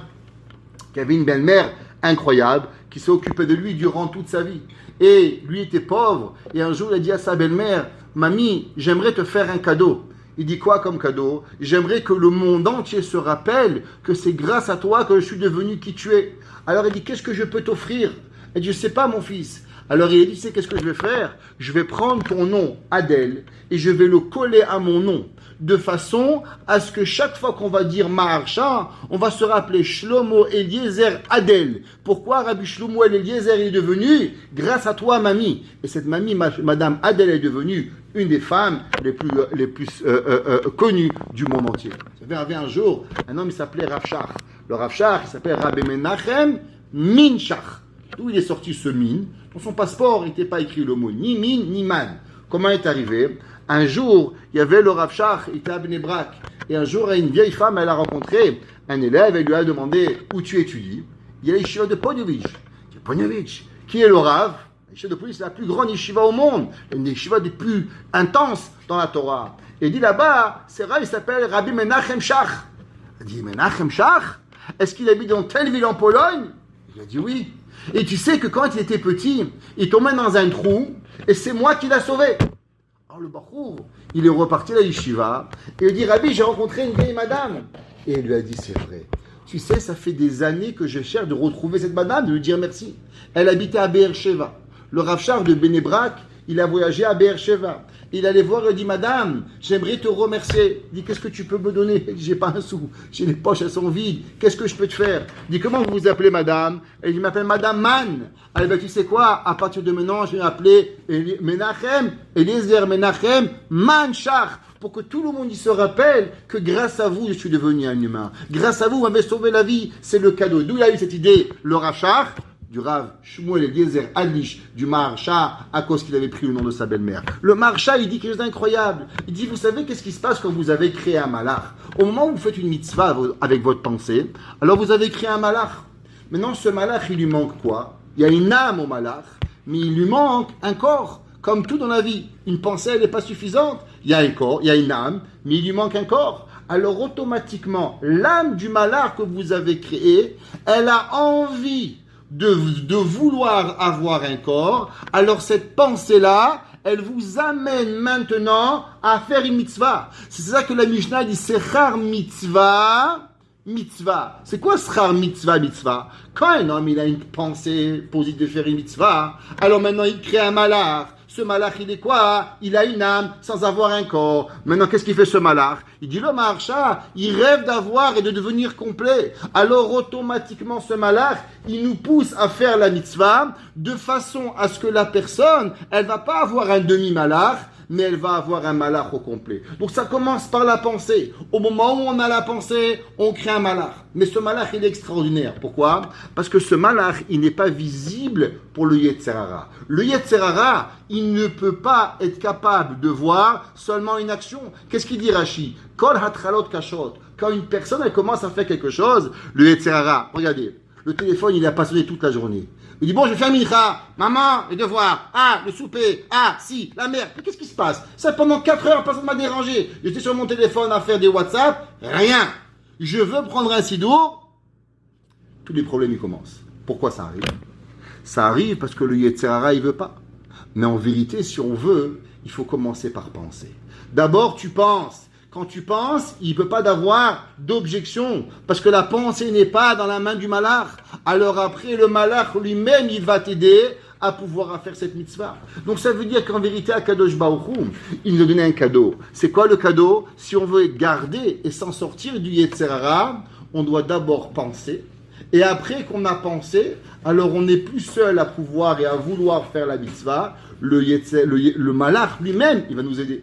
qui avait une belle-mère incroyable, qui s'est occupée de lui durant toute sa vie. Et lui était pauvre, et un jour il a dit à sa belle-mère, Mamie, j'aimerais te faire un cadeau. Il dit quoi comme cadeau? J'aimerais que le monde entier se rappelle que c'est grâce à toi que je suis devenu qui tu es. Alors il dit, qu'est-ce que je peux t'offrir? Elle dit, je ne sais pas mon fils. Alors il a dit, tu sais qu'est-ce que je vais faire? Je vais prendre ton nom, Adel, et je vais le coller à mon nom, de façon à ce que chaque fois qu'on va dire Maharsha, on va se rappeler Shlomo Eliezer Adel. Pourquoi Rabbi Shlomo Eliezer est devenu? Grâce à toi, mamie. Et cette mamie, Madame Adel, est devenue une des femmes les plus connues du monde entier. Il y avait un jour, un homme, il s'appelait Rav Shach. Le Rav Shach, il s'appelait Rabbi Menachem Minshach. D'où il est sorti ce min? Dans son passeport, il n'était pas écrit le mot ni min ni man. Comment est arrivé? Un jour, il y avait le Rav Shach, il était à Bnei Brak. Et un jour, une vieille femme, elle a rencontré un élève, elle lui a demandé où tu étudies. Il y a l'Yeshiva de Ponovitch. Ponovitch, qui est le Rav? La Yeshiva de Ponovitch, c'est la plus grande Yeshiva au monde. Une des Yeshivas des plus intenses dans la Torah. Et il dit là-bas, c'est Rav, il s'appelle Rabbi Menachem Shach. Elle dit, Menachem Shach? Est-ce qu'il habite dans telle ville en Pologne? Il a dit oui. Et tu sais que quand il était petit, il tombait dans un trou, et c'est moi qui l'ai sauvé. Alors le Bachour, il est reparti à la yeshiva, et il dit, Rabbi, j'ai rencontré une vieille madame. Et elle lui a dit, c'est vrai. Tu sais, ça fait des années que je cherche de retrouver cette madame, de lui dire merci. Elle habitait à Be'er-Sheva. Le Rav Shach de Bnei Brak, il a voyagé à Be'er-Sheva. Il allait voir, il dit, Madame, j'aimerais te remercier. Il dit, qu'est-ce que tu peux me donner? Il dit, j'ai pas un sou, j'ai les poches, elles sont vides. Qu'est-ce que je peux te faire? Il dit, comment vous vous appelez, Madame? Elle dit, je m'appelle Madame Man. Elle dit, tu sais quoi? À partir de maintenant, je vais m'appeler Menachem, Eliezer Menachem Man Shach. Pour que tout le monde y se rappelle que grâce à vous, je suis devenu un humain. Grâce à vous, vous m'avez sauvé la vie. C'est le cadeau. D'où il a eu cette idée? Le Rav Shach, du Rav Shmuel Eliezer Adlish, du Maharsha, à cause qu'il avait pris le nom de sa belle-mère. Le Maharsha, il dit quelque chose d'incroyable. Il dit, vous savez qu'est-ce qui se passe quand vous avez créé un malach? Au moment où vous faites une mitzvah avec votre pensée, alors vous avez créé un malach. Maintenant, ce malach, il lui manque quoi? Il y a une âme au malach, mais il lui manque un corps. Comme tout dans la vie, une pensée, elle n'est pas suffisante. Il y a un corps, il y a une âme, mais il lui manque un corps. Alors automatiquement, l'âme du malach que vous avez créé, elle a envie de vouloir avoir un corps. Alors cette pensée-là, elle vous amène maintenant à faire une mitzvah. C'est ça que la Mishnah dit, sechar mitzvah, mitzvah. C'est quoi sechar mitzvah, mitzvah? Quand un homme il a une pensée positive de faire une mitzvah, alors maintenant il crée un malach. Ce malach, il est quoi? Il a une âme sans avoir un corps. Maintenant, qu'est-ce qu'il fait ce malach? Il dit, le Maharsha, il rêve d'avoir et de devenir complet. Alors, automatiquement, ce malach, il nous pousse à faire la mitzvah de façon à ce que la personne, elle va pas avoir un demi-malach, mais elle va avoir un malach au complet. Donc ça commence par la pensée. Au moment où on a la pensée, on crée un malach. Mais ce malach, il est extraordinaire. Pourquoi? Parce que ce malach, il n'est pas visible pour le Yetzer Hara. Le Yetzer Hara, il ne peut pas être capable de voir seulement une action. Qu'est-ce qu'il dit Rashi? Kol hatralot kashot. Quand une personne, elle commence à faire quelque chose, le Yetzer Hara, regardez, le téléphone, il a passionné toute la journée. Il dit, bon, je vais faire mincha. Maman, les devoirs. Ah, le souper. Ah, si, la mère. Mais qu'est-ce qui se passe? Ça, pendant 4 heures, personne ne m'a dérangé. J'étais sur mon téléphone à faire des WhatsApp. Rien. Je veux prendre un sidour. Tous les problèmes, ils commencent. Pourquoi ça arrive? Ça arrive parce que le Yetzer Hara, il veut pas. Mais en vérité, si on veut, il faut commencer par penser. D'abord, tu penses. Quand tu penses, il ne peut pas d'avoir d'objection, parce que la pensée n'est pas dans la main du malach. Alors après, le malach lui-même, il va t'aider à pouvoir faire cette mitzvah. Donc ça veut dire qu'en vérité, à Kadosh Baruch Hu, il nous a donné un cadeau. C'est quoi le cadeau? Si on veut garder et s'en sortir du Yetzer Hara, on doit d'abord penser. Et après qu'on a pensé, alors on n'est plus seul à pouvoir et à vouloir faire la mitzvah. Le malach lui-même, il va nous aider.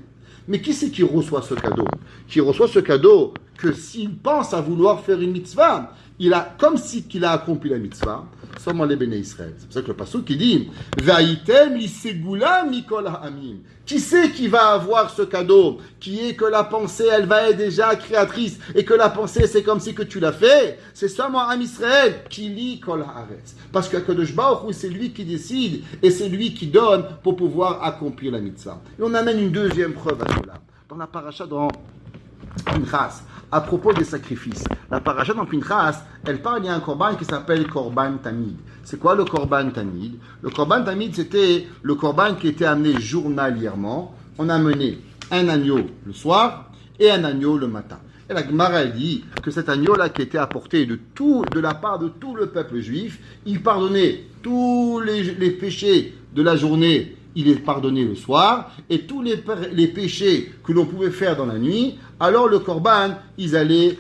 Mais qui c'est qui reçoit ce cadeau? Qui reçoit ce cadeau que s'il pense à vouloir faire une mitzvah, il a comme si qu'il a accompli la mitzvah, seulement les béné Israël. C'est pour ça que le pasuk qui dit Vaïtem lisegula mikol ha'amim. Qui c'est qui va avoir ce cadeau? Qui est que la pensée, elle va être déjà créatrice et que la pensée, c'est comme si que tu l'as fait. C'est seulement Am Israël qui lit kol haaretz. Parce que Kadosh Baruch Hu, c'est lui qui décide et c'est lui qui donne pour pouvoir accomplir la mitzvah. Et on amène une deuxième preuve à cela. dans la paracha dans Pinchas, à propos des sacrifices. La paracha dans Pinchas, elle parle, il y a un korban qui s'appelle Korban Tamid. C'est quoi le Korban Tamid? Le Korban Tamid, c'était le korban qui était amené journalièrement. On a amené un agneau le soir et un agneau le matin. Et la Gemara dit que cet agneau-là qui était apporté de la part de tout le peuple juif, il pardonnait tous les péchés de la journée, il est pardonné le soir, et tous les péchés que l'on pouvait faire dans la nuit, alors le korban, il allait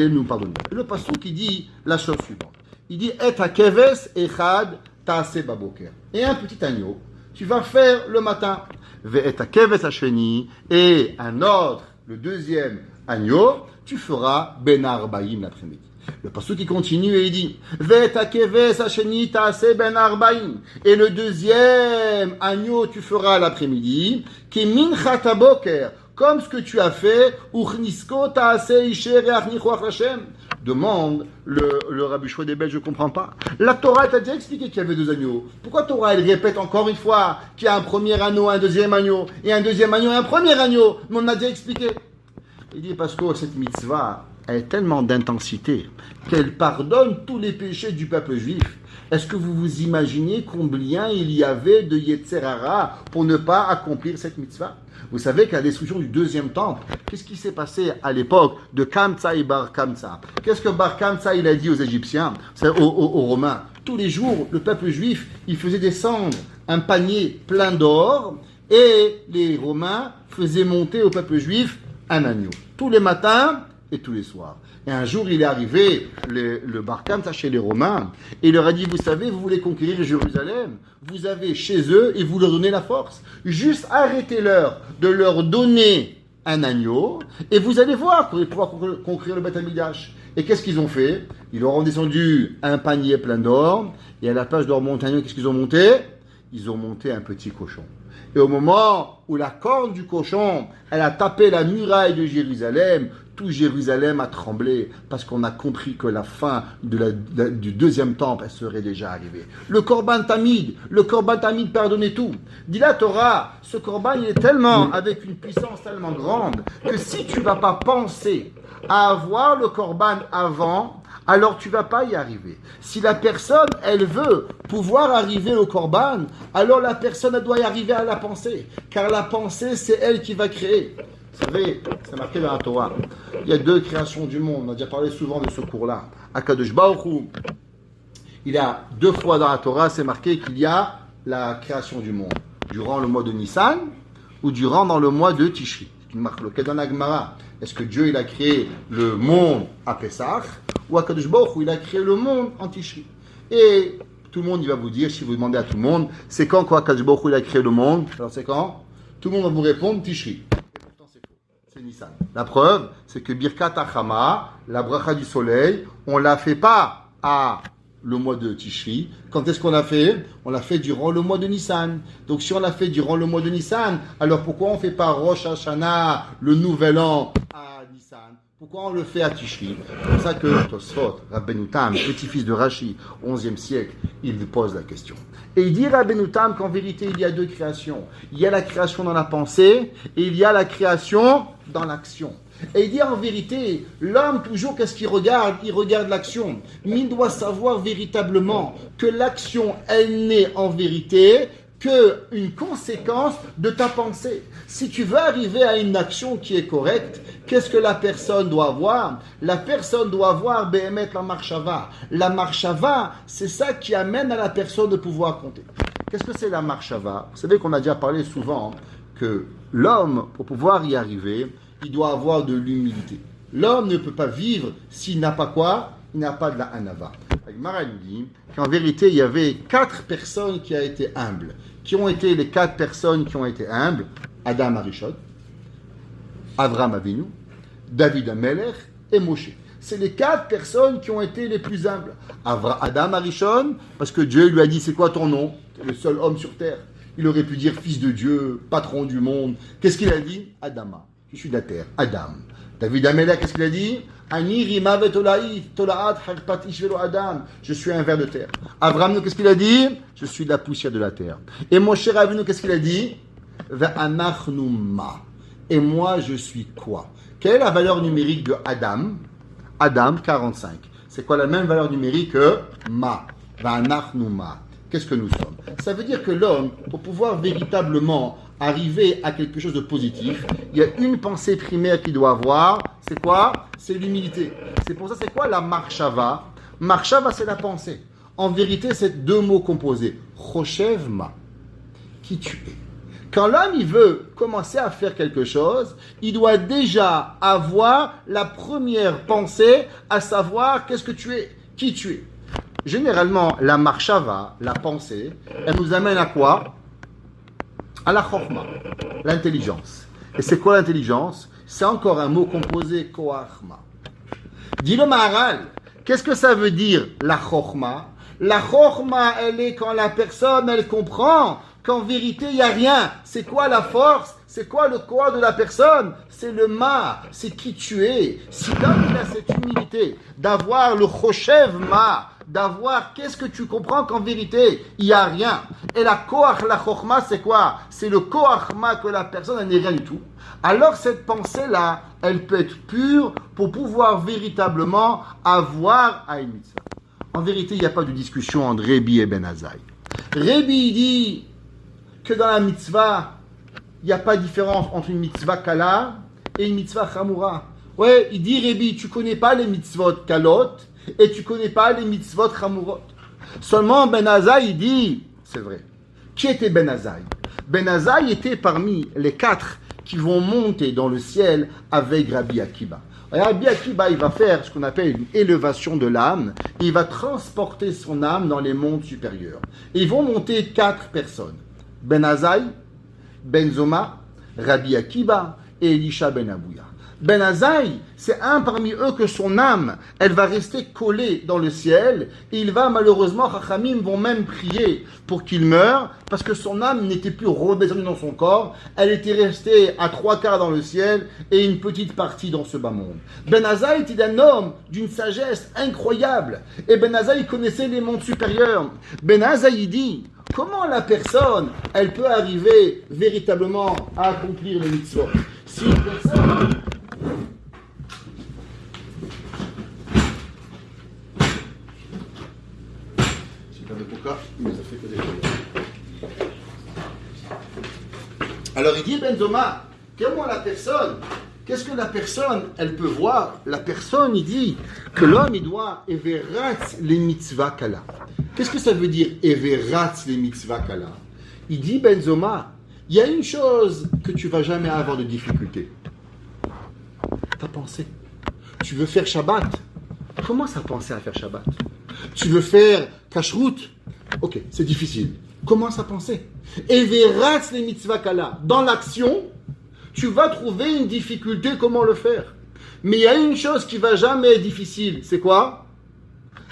nous pardonner. Le pasteur qui dit la chose suivante. Il dit, et hakeves echad taase baboker. Et un petit agneau, tu vas faire le matin. Ve et hakeves hasheni, et un autre, le deuxième agneau, tu feras ben arbaïm l'après-midi. Le pasteur qui continue et il dit, Ve et hakeves hasheni taase ben arbaïm. Et le deuxième agneau, tu feras l'après-midi, ki minchat haboker, comme ce que tu as fait, uchnisko taase isher et achnichoach Hashem. Demande le Rabbi Shouadebel, je ne comprends pas. La Torah t'a déjà expliqué qu'il y avait deux agneaux. Pourquoi Torah, elle répète encore une fois qu'il y a un premier agneau, un deuxième agneau, et un deuxième agneau et un premier agneau? Mais on a déjà expliqué. Il dit parce que cette mitzvah a tellement d'intensité qu'elle pardonne tous les péchés du peuple juif. Est-ce que vous vous imaginez combien il y avait de Yetzer Hara pour ne pas accomplir cette mitzvah? Vous savez qu'à la destruction du deuxième temple, qu'est-ce qui s'est passé à l'époque de Kamsa et Bar Kamsa? Qu'est-ce que Bar Kamsa il a dit aux Égyptiens, aux Romains? Tous les jours, le peuple juif, il faisait descendre un panier plein d'or et les Romains faisaient monter au peuple juif un agneau. Tous les matins et tous les soirs. Et un jour, il est arrivé, le Bar Kamsa chez les Romains, et il leur a dit, vous savez, vous voulez conquérir Jérusalem, vous avez chez eux, et vous leur donnez la force. Juste arrêtez-leur de leur donner un agneau, et vous allez voir qu'on va pouvoir conquérir le Beth Amikdash. Et qu'est-ce qu'ils ont fait? Ils leur ont descendu un panier plein d'or, et à la place de leur monter un agneau, qu'est-ce qu'ils ont monté? Ils ont monté un petit cochon. Et au moment où la corne du cochon, elle a tapé la muraille de Jérusalem, tout Jérusalem a tremblé parce qu'on a compris que la fin du deuxième temple, elle serait déjà arrivée. Le Korban Tamid pardonnait tout. Dit la Torah, ce Korban, il est tellement, avec une puissance tellement grande, que si tu ne vas pas penser à avoir le Korban avant, alors tu ne vas pas y arriver. Si la personne, elle veut pouvoir arriver au Korban, alors la personne, elle doit y arriver à la pensée. Car la pensée, c'est elle qui va créer. Vous savez, c'est marqué dans la Torah. Il y a deux créations du monde. On a déjà parlé souvent de ce cours-là. Akadosh Baruch Hu, il y a deux fois dans la Torah, c'est marqué qu'il y a la création du monde. Durant le mois de Nissan ou durant dans le mois de Tishri. Ce qui marque le cas dans la Gemara. Est-ce que Dieu il a créé le monde à Pessah ou Akadosh Baruch Hu, il a créé le monde en Tishri? Et tout le monde il va vous dire, si vous demandez à tout le monde, c'est quand quoi Akadosh Baruch Hu, il a créé le monde? Alors c'est quand? Tout le monde va vous répondre Tishri. C'est Nissan. La preuve, c'est que Birkat Hachama, la bracha du soleil, on ne la fait pas à le mois de Tishri. Quand est-ce qu'on l'a fait? On l'a fait durant le mois de Nissan. Donc si on l'a fait durant le mois de Nissan, alors pourquoi on ne fait pas Rosh Hashanah, le nouvel an, à Nissan? Pourquoi on le fait à Tishri? C'est pour ça que Tosfot, Rabbeinu Tam, petit-fils de Rashi, 11e siècle, il pose la question. Et il dit Rabbeinu Tam qu'en vérité, il y a deux créations. Il y a la création dans la pensée et il y a la création dans l'action. Et il dit en vérité, l'homme toujours, qu'est-ce qu'il regarde? Il regarde l'action. Mais il doit savoir véritablement que l'action, elle n'est en vérité qu'une conséquence de ta pensée. Si tu veux arriver à une action qui est correcte, qu'est-ce que la personne doit avoir? La personne doit avoir Behemet la marshava. La marshava, c'est ça qui amène à la personne de pouvoir compter. Qu'est-ce que c'est la marshava? Vous savez qu'on a déjà parlé souvent que l'homme, pour pouvoir y arriver, il doit avoir de l'humilité. L'homme ne peut pas vivre s'il n'a pas quoi? Il n'a pas de la hanava. La Gemara nous dit qu'en vérité, il y avait 4 personnes qui ont été humbles. Qui ont été les 4 personnes qui ont été humbles? Adam Arishon, Avram Avinu, David Amelech et Moshe. C'est les 4 personnes qui ont été les plus humbles. Adam Arishon, parce que Dieu lui a dit, c'est quoi ton nom? Tu es le seul homme sur terre. Il aurait pu dire fils de Dieu, patron du monde. Qu'est-ce qu'il a dit? Adama. Je suis de la terre. Adam. David Amelech, qu'est-ce qu'il a dit? Je suis un ver de terre. Abraham, qu'est-ce qu'il a dit? Je suis de la poussière de la terre. Et Moshe Rabbeinu, qu'est-ce qu'il a dit? Et moi, je suis quoi? Quelle est la valeur numérique de Adam? Adam, 45. C'est quoi la même valeur numérique que ma? Va'anachnu ma. Qu'est-ce que nous sommes? Ça veut dire que l'homme, pour pouvoir véritablement arriver à quelque chose de positif, il y a une pensée primaire qu'il doit avoir. C'est quoi? C'est l'humilité. C'est pour ça, c'est quoi la marshava? Marshava, c'est la pensée. En vérité, c'est deux mots composés. Choshev ma. Qui tu es. Quand l'homme, il veut commencer à faire quelque chose, il doit déjà avoir la première pensée, à savoir qu'est-ce que tu es, qui tu es. Généralement, la marshava, la pensée, elle nous amène à quoi? À la chorma, l'intelligence. Et c'est quoi l'intelligence? C'est encore un mot composé, koachma. Dis le Maharal, qu'est-ce que ça veut dire la chorma? La chorma, elle est quand la personne, elle comprend qu'en vérité, il n'y a rien. C'est quoi la force? C'est quoi le quoi de la personne? C'est le ma, c'est qui tu es. Si l'homme il a cette humilité d'avoir le choshev ma, d'avoir qu'est-ce que tu comprends qu'en vérité, il n'y a rien. Et la koach, la chorma, c'est quoi? C'est le koach ma que la personne, elle n'est rien du tout. Alors cette pensée-là, elle peut être pure pour pouvoir véritablement avoir à une mitzvah. En vérité, il n'y a pas de discussion entre Rébi et Ben Azaï. Rébi dit que dans la mitzvah, il n'y a pas de différence entre une mitzvah kala et une mitzvah chamura. Ouais, il dit Rébi, tu ne connais pas les mitzvot kalot et tu ne connais pas les mitzvot chamurot. Seulement Ben Azaï dit, c'est vrai. Qui était Ben Azaï? Ben Azaï était parmi les 4 qui vont monter dans le ciel avec Rabbi Akiba. Rabbi Akiba, il va faire ce qu'on appelle une élévation de l'âme. Il va transporter son âme dans les mondes supérieurs. Et ils vont monter 4 personnes. Ben Azaï, Ben Zoma, Rabbi Akiba et Elisha Ben Abouya. Ben Azaï, c'est un parmi eux que son âme, elle va rester collée dans le ciel. Et il va malheureusement, Chachamim vont même prier pour qu'il meure, parce que son âme n'était plus redescendue dans son corps. Elle était restée à 3/4 dans le ciel et une petite partie dans ce bas monde. Ben Azaï était un homme d'une sagesse incroyable. Et Ben Azaï connaissait les mondes supérieurs. Ben Azaï dit, comment la personne, elle peut arriver véritablement à accomplir le mitzvot? Si une personne... Alors il dit Ben Zoma, comment la personne, qu'est-ce que la personne, elle peut voir? La personne, il dit que l'homme, il doit everatz les mitzvah kala. Qu'est-ce que ça veut dire everatz les mitzvah kala? Il dit Ben Zoma, il y a une chose que tu vas jamais avoir de difficulté. Ta pensée. Tu veux faire Shabbat. Commence à penser à faire Shabbat. Tu veux faire Kashrut. Ok, c'est difficile. Commence à penser. Et verras les mitzvah kala. Dans l'action, tu vas trouver une difficulté comment le faire. Mais il y a une chose qui va jamais être difficile. C'est quoi?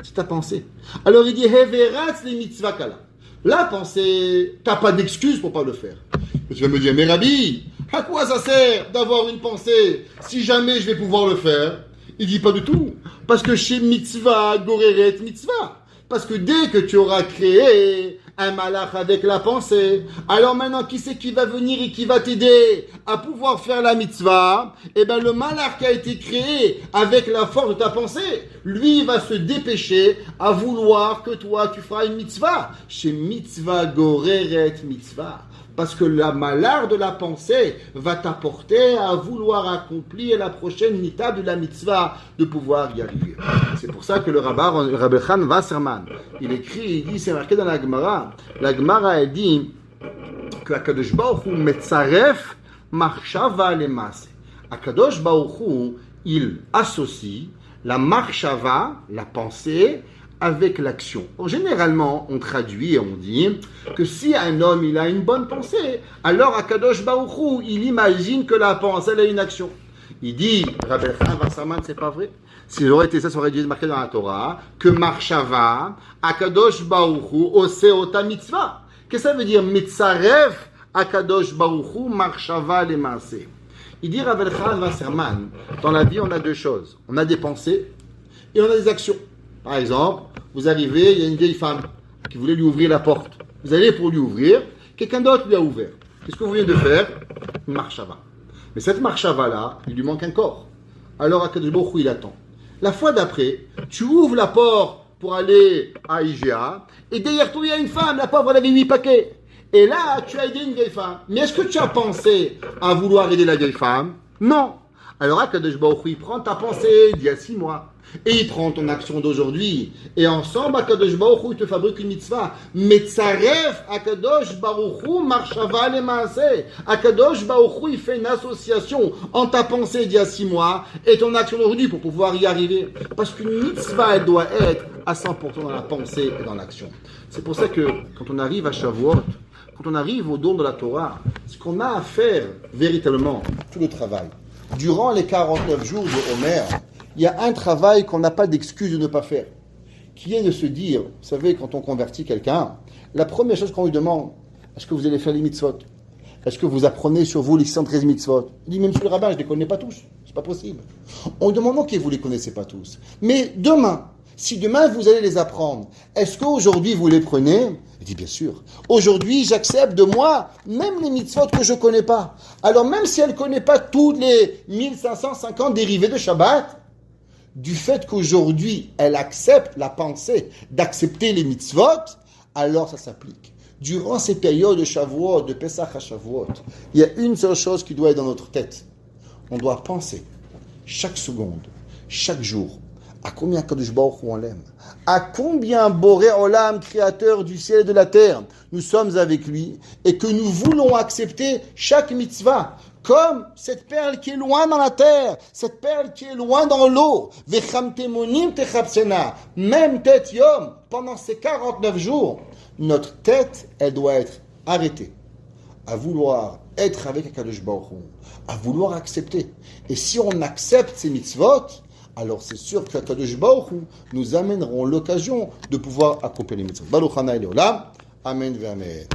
C'est ta pensée. Alors il dit verras les mitzvah kala. La pensée, t'as pas d'excuse pour pas le faire. Tu vas me dire, mais Rabbi, à quoi ça sert d'avoir une pensée si jamais je vais pouvoir le faire? Il dit pas du tout. Parce que chez mitzvah, goreret mitzvah. Parce que dès que tu auras créé un malach avec la pensée, alors maintenant qui c'est qui va venir et qui va t'aider à pouvoir faire la mitzvah? Eh bien le malach qui a été créé avec la force de ta pensée, lui va se dépêcher à vouloir que toi tu feras une mitzvah. Chez mitzvah goreret mitzvah. Parce que la malheur de la pensée va t'apporter à vouloir accomplir la prochaine étape de la mitzvah, de pouvoir y arriver. C'est pour ça que le Rabbi Khan Wasserman, il écrit, il dit, c'est marqué dans la Gemara. La Gemara, elle dit que Akadosh Baruch Hu metzaref marshava lemase. Akadosh Baruch Hu, il associe la marshava, la pensée, avec l'action. Généralement, on traduit et on dit que si un homme il a une bonne pensée, alors Akadosh Baruch Hu, il imagine que la pensée elle a une action. Il dit, Rabbi Khan Wasserman, c'est pas vrai. S'il aurait été ça, ça aurait dû être marqué dans la Torah que Marshava, Akadosh Baruch Hu, Oseota mitzvah. Qu'est-ce que ça veut dire? Mitzaref, Akadosh Baruch Hu, Marshava les maaseh. Il dit, Rabbi Khan Wasserman, dans la vie, on a deux choses. On a des pensées et on a des actions. Par exemple, vous arrivez, il y a une vieille femme qui voulait lui ouvrir la porte. Vous allez pour lui ouvrir, quelqu'un d'autre lui a ouvert. Qu'est-ce que vous venez de faire? Une marshava. Mais cette marchava-là, il lui manque un corps. Alors Akadosh Baruch Hu, il attend. La fois d'après, tu ouvres la porte pour aller à IGA, et derrière toi, il y a une femme, la pauvre, elle avait 8 paquets. Et là, tu as aidé une vieille femme. Mais est-ce que tu as pensé à vouloir aider la vieille femme? Non. Alors Akadosh Baruch Hu, il prend ta pensée d'il y a 6 mois, et il prend ton action d'aujourd'hui, et ensemble, Akadosh Baruch Hu, il te fabrique une mitzvah. Metzaref, Akadosh Baruch Hu, marshava le maaseh. Akadosh Baruch Hu, il fait une association en ta pensée d'il y a 6 mois, et ton action d'aujourd'hui pour pouvoir y arriver. Parce qu'une mitzvah, elle doit être à 100% dans la pensée et dans l'action. C'est pour ça que, quand on arrive à Shavuot, quand on arrive au don de la Torah, ce qu'on a à faire véritablement, tout le travail, durant les 49 jours de Homer, il y a un travail qu'on n'a pas d'excuse de ne pas faire, qui est de se dire, vous savez, quand on convertit quelqu'un, la première chose qu'on lui demande, est-ce que vous allez faire les mitzvot? Est-ce que vous apprenez sur vous les 113 mitzvot? Il dit, mais monsieur le rabbin, je ne les connais pas tous, c'est pas possible. On lui demande, ok, vous ne les connaissez pas tous, mais demain, si demain vous allez les apprendre, est-ce qu'aujourd'hui vous les prenez? Il dit bien sûr. Aujourd'hui, j'accepte de moi même les mitzvot que je ne connais pas. Alors même si elle ne connaît pas toutes les 1550 dérivés de Shabbat, du fait qu'aujourd'hui elle accepte la pensée d'accepter les mitzvot, alors ça s'applique. Durant ces périodes de Shavuot, de Pesach à Shavuot, il y a une seule chose qui doit être dans notre tête. On doit penser chaque seconde, chaque jour, à combien Kadosh Baruch Hu on l'aime, à combien Boré Olam, créateur du ciel et de la terre, nous sommes avec lui et que nous voulons accepter chaque mitzvah comme cette perle qui est loin dans la terre, cette perle qui est loin dans l'eau. Vechamtemonim techapsena, même tête yom, pendant ces 49 jours, notre tête, elle doit être arrêtée à vouloir être avec Kadosh Baruch Hu, à vouloir accepter. Et si on accepte ces mitzvot, alors c'est sûr que Kadosh Baruch Hu nous amèneront l'occasion de pouvoir accomplir les mitzvot. Baruch Hanai Leolam. Amen ve Amen.